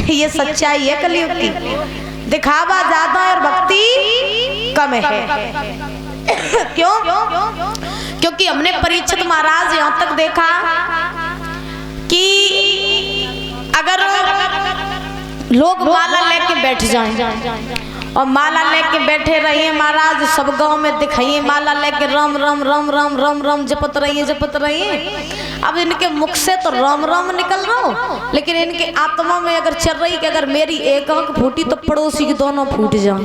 ये सच्चाई है कलयुग की। दिखावा ज्यादा और भक्ति कम है। क्यों? क्योंकि हमने परीक्षित महाराज यहाँ तक देखा कि अगर लोग माला लेके बैठ जाएं और माला लेके बैठे रहिए महाराज, सब गांव में दिखाइए माला लेके राम राम राम राम राम राम जपत रहिए। अब इनके मुख से तो राम राम निकल रहा हो, लेकिन इनके आत्मा में अगर चल रही कि अगर मेरी एक आंख फूटी तो पड़ोसी की दोनों फूट जाए।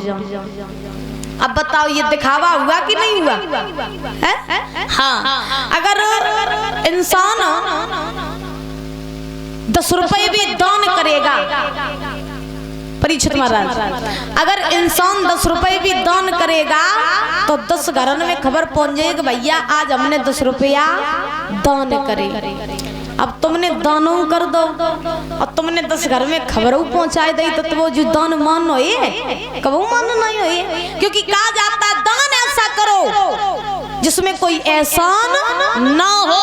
अब बताओ ये दिखावा हुआ कि नहीं हुआ है? हाँ, अगर इंसान 10 रुपए भी दान करेगा, परीक्षित महाराज, अगर इंसान 10 रुपए भी दान करेगा तो 10 घरों में खबर पहुंच जाएगी भैया आज हमने 10 रुपया दान करे। अब तुमने दानों कर दो और तुमने 10 घर में खबरों पहुंचाई दी तो वो जो दान मान होए कबू मान नहीं होए, क्योंकि कहा जाता है दान ऐसा करो जिसमें कोई एहसान ना हो।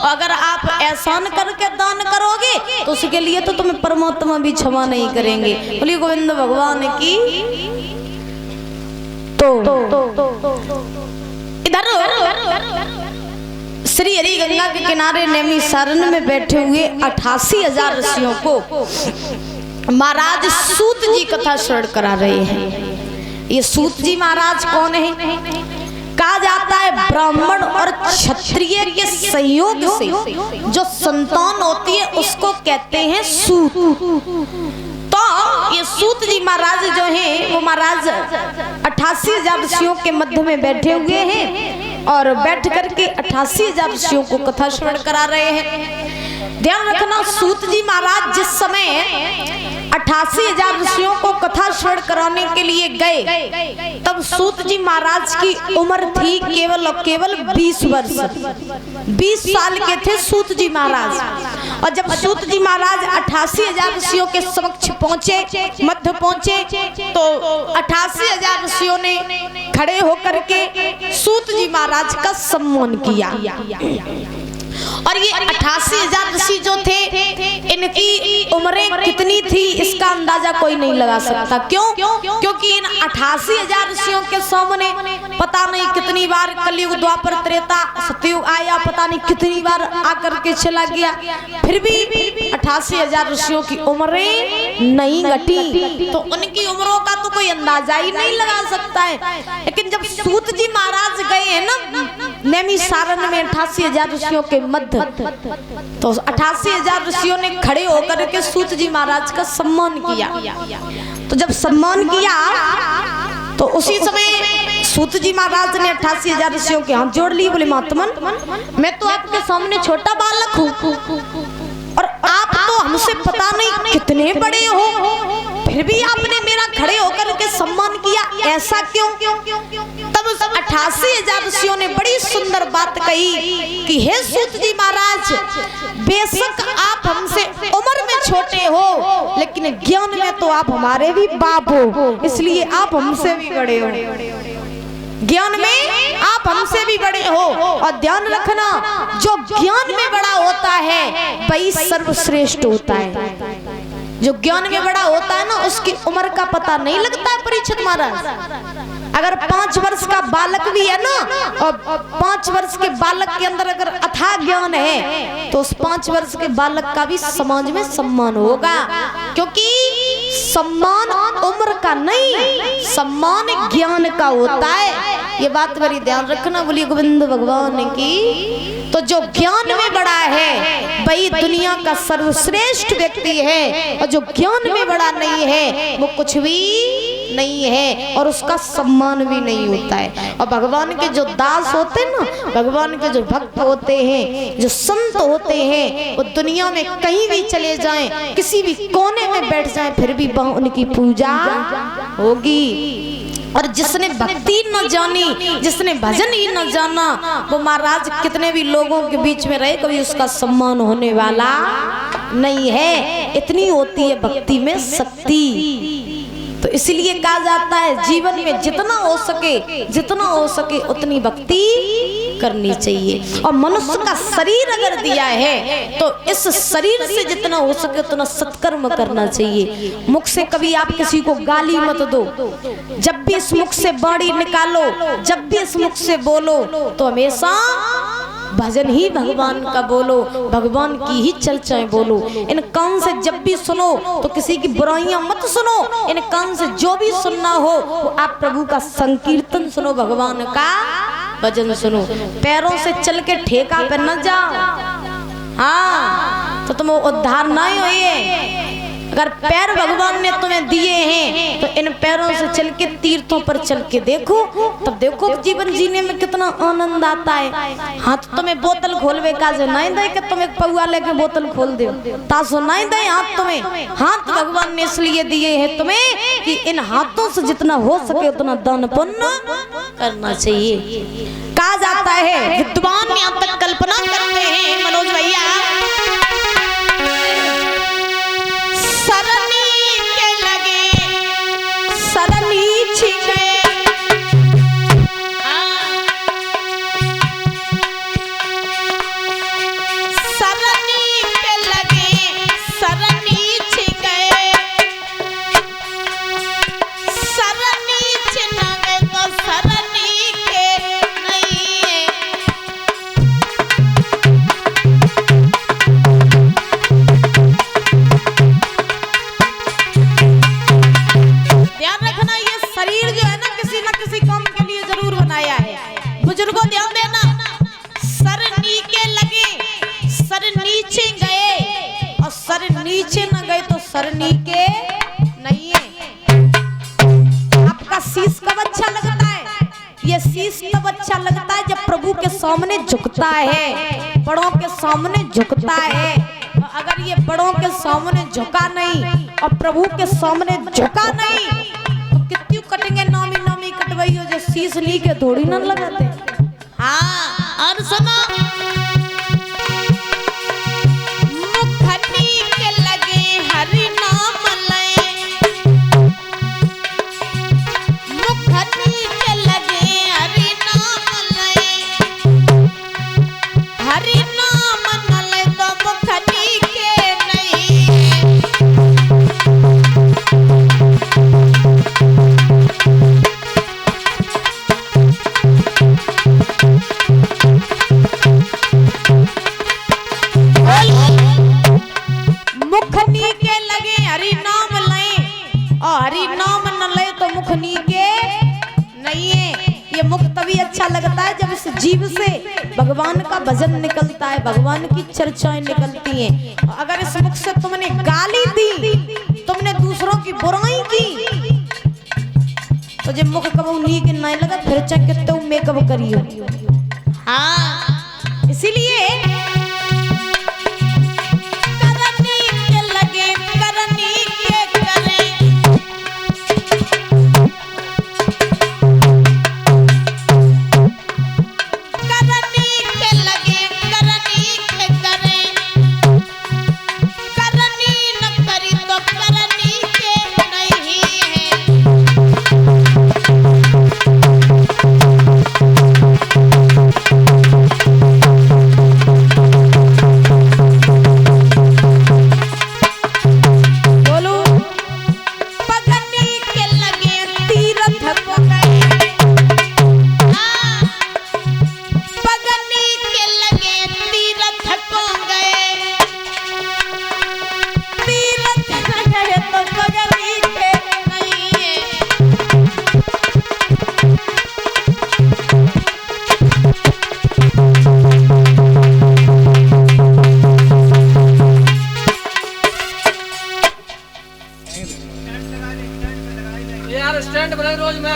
अगर आप एहसान करके दान करोगे तो उसके लिए तो तुम्हें परमात्मा भी क्षमा नहीं करेंगे। बोलिए गोविंद भगवान की। तो इधर श्री हरि गंगा के किनारे नैमिषारण्य में बैठे हुए 88,000 ऋषियों को महाराज सूत जी कथा श्रवण करा रहे हैं। ये सूत जी महाराज कौन है? कहा जाता है ब्राह्मण और क्षत्रिय के संयोग से जो संतान होती है उसको कहते हैं सूत। तो ये सूत जी महाराज जो हैं वो महाराज 88,000 ऋषियों के मध्य में बैठे हुए हैं और बैठ करके 88,000 ऋषियों को कथा श्रवण करा रहे हैं। ध्यान रखना, सूत जी महाराज जिस समय 88,000 ऋषियों को कथा श्रवण कराने के लिए गए तब सूत जी महाराज की उम्र थी केवल और केवल 20 वर्ष। 20 साल के थे सूत जी महाराज। और जब सूत जी महाराज 88,000 ऋषियों के समक्ष पहुंचे, मध्य पहुंचे, तो 88,000 ऋषियों ने खड़े होकर के सूत जी महाराज का सम्मान किया। और ये 88,000 ऋषि जो थे इनकी उम्रें कितनी थी इसका अंदाजा कोई नहीं लगा सकता। क्यों? क्योंकि इन 88,000 ऋषियों के सामने पता नहीं कितनी बार कलयुग, द्वापर, त्रेता, सतयुग आया, पता नहीं कितनी बार आकर के चला गया, फिर भी 88,000 ऋषियों की उम्रें नहीं घटी, तो उनकी उम्रों का तो कोई अंदाजा ही नहीं लगा सकता है। लेकिन जब सूत जी महाराज गए हैं ना नैमिषारण्य में 88,000 ऋषियों के मध्य, तो 88,000 ऋषियों ने खड़े होकर के सूत जी महाराज का सम्मान किया। तो जब सम्मान किया तो उसी समय सूत जी महाराज ने 88,000 ऋषियों के हाथ जोड़ लिए, बोले महात्मन मैं तो आपके सामने छोटा बालक हूँ और आप तो हमसे पता नहीं कितने बड़े हो, फिर भी आपने मेरा खड़े होकर के सम्मान किया, ऐसा क्यों? तब 88,000 ऋषियों ने बड़ी सुंदर बात कही कि हे सूत जी महाराज, बेशक आप हमसे उम्र में छोटे हो लेकिन ज्ञान में तो आप हमारे भी बाप हो, इसलिए आप हमसे भी बड़े हो। ज्ञान में आप हमसे भी बड़े हो। और ध्यान रखना, जो ज्ञान में बड़ा होता है वही सर्वश्रेष्ठ होता है। जो ज्ञान में बड़ा होता है ना उसकी उम्र का पता नहीं लगता है। परीक्षित महाराज, अगर 5 वर्ष का बालक भी है ना और 5 वर्ष के बालक के अंदर अगर अथाह ज्ञान है तो उस 5 वर्ष के बालक का भी समाज में सम्मान होगा, क्योंकि सम्मान उम्र का नहीं, सम्मान ज्ञान का होता है। ये बात बड़ी ध्यान रखना। बोलिए गोविंद भगवान की। तो जो ज्ञान में बड़ा है वही दुनिया का सर्वश्रेष्ठ व्यक्ति है, और जो ज्ञान में बड़ा नहीं है वो कुछ भी नहीं है और उसका सम्मान भी नहीं होता है। और भगवान के जो दास होते हैं ना, भगवान के जो भक्त होते हैं, जो संत होते हैं, वो दुनिया में कहीं भी चले जाएं, किसी भी कोने में बैठ जाएं, फिर भी वहां उनकी पूजा होगी। और जिसने भक्ति न जानी, जिसने भजन ही न जाना, वो महाराज कितने भी लोगों के बीच में रहे कभी उसका सम्मान होने वाला नहीं है। इतनी होती है भक्ति में शक्ति। तो इसलिए कहा जाता है जीवन में जितना हो सके उतनी भक्ति करनी चाहिए। और मनुष्य का शरीर अगर दिया है तो इस शरीर से जितना हो सके उतना सत्कर्म करना चाहिए। मुख से कभी आप किसी को गाली मत दो, जब भी इस मुख से बाणी निकालो, जब भी इस मुख से बोलो तो हमेशा भजन ही भगवान का बोलो, भगवान की ही चर्चाएं बोलो। इन कान से जब भी सुनो तो किसी की बुराइयां मत सुनो, इन कान से जो भी सुनना हो आप प्रभु का संकीर्तन सुनो, भगवान का भजन सुनो। पैरों से चल के ठेका पे न जाओ, हाँ तो तुम उद्धार नहीं होइए। अगर पैर भगवान ने तुम्हें दिए हैं तो इन पैरों से चल के तीर्थों पर चल के देखो, तब देखो जीवन जीने में कितना आनंद आता है। हाथ तुम्हें बोतल खोलवे का जो नहीं दे कि तुम एक पौआ लेके बोतल खोल दो, तासो नहीं दे हाथ तुम्हें। हाथ भगवान ने इसलिए दिए हैं तुम्हें कि इन हाथों से जितना हो सके उतना दान पुण्य करना चाहिए। कहा जाता है विद्वान यहाँ तक कल्पना करते हैं मनोज भैया, नीचे न गए तो सर नीचे नहीं है। आपका शीश कब अच्छा लगता है? ये शीश तब अच्छा लगता है जब प्रभु के सामने झुकता है, बड़ों के सामने झुकता है। अगर ये बड़ों के सामने झुका नहीं और प्रभु के सामने झुका नहीं तो कितनी कटेंगे नामी नामी कटवाई हो जो शीश नीचे थोड़ी न लगाते। हाँ और सुनो जीव से भगवान का भजन निकलता है, भगवान की चर्चाएं निकलती हैं। अगर इस मुख से तुमने गाली दी, तुमने दूसरों की बुराई की तो जब मुख कबू नीक नहीं लगा फिर चाहे कितने मेकअप करियो। हाँ इसीलिए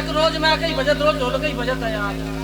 रोज मैं कहीं बजत रोज ढोल कहीं बजत है यार।